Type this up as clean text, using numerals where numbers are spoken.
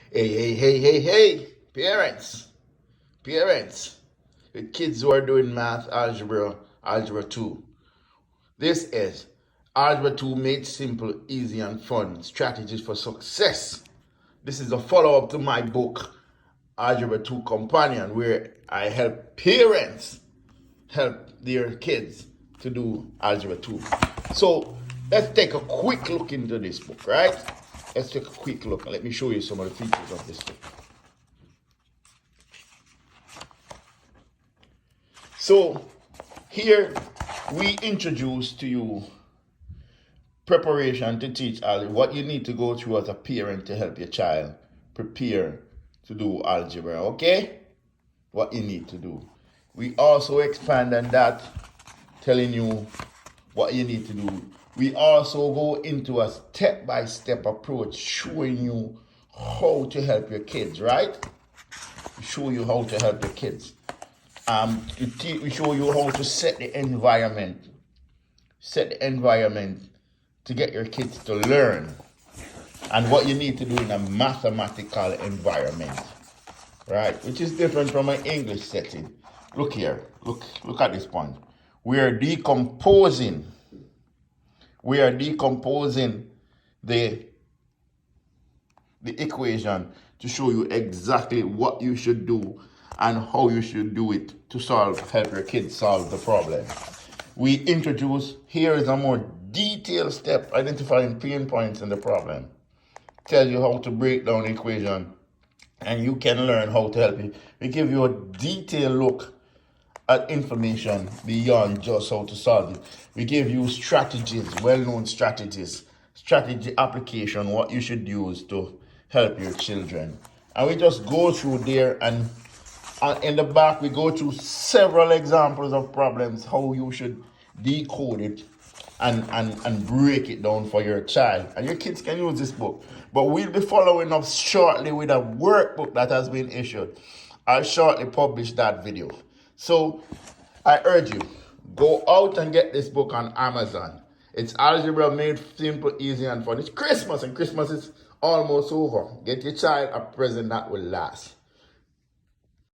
Hey, parents, with kids who are doing math, algebra 2. This is Algebra 2 made simple, easy, and fun. Strategies for success. This is a follow-up to my book, Algebra 2 Companion, where I help parents help their kids to do Algebra 2. So let's take a quick look into this book, right? Let's take a quick look. Let me show you some of the features of this book. So here we introduce to you preparation to teach what you need to go through as a parent to help your child prepare to do algebra, okay? What you need to do. We also expand on that, telling you what you need to do. We also go into a step-by-step approach, showing you how to help your kids, right? We show you how to help your kids. We show you how to set the environment to get your kids to learn, and what you need to do in a mathematical environment, right? Which is different from an English setting. Look here, look at this point. We are decomposing the equation to show you exactly what you should do and how you should do it to help your kids solve the problem. We introduce, here is a more detailed step, identifying pain points in the problem. Tell you how to break down the equation, and you can learn how to help you. We give you a detailed look at information beyond just how to solve it. We give you strategies, well-known strategies, strategy application, what you should use to help your children. And we just go through there, and in the back we go through several examples of problems, how you should decode it and break it down for your child. And your kids can use this book. But we'll be following up shortly with a workbook that has been issued. I'll shortly publish that video. So I urge you, go out and get this book on Amazon. It's Algebra made simple, easy, and fun. It's Christmas, and Christmas is almost over. Get your child a present that will last.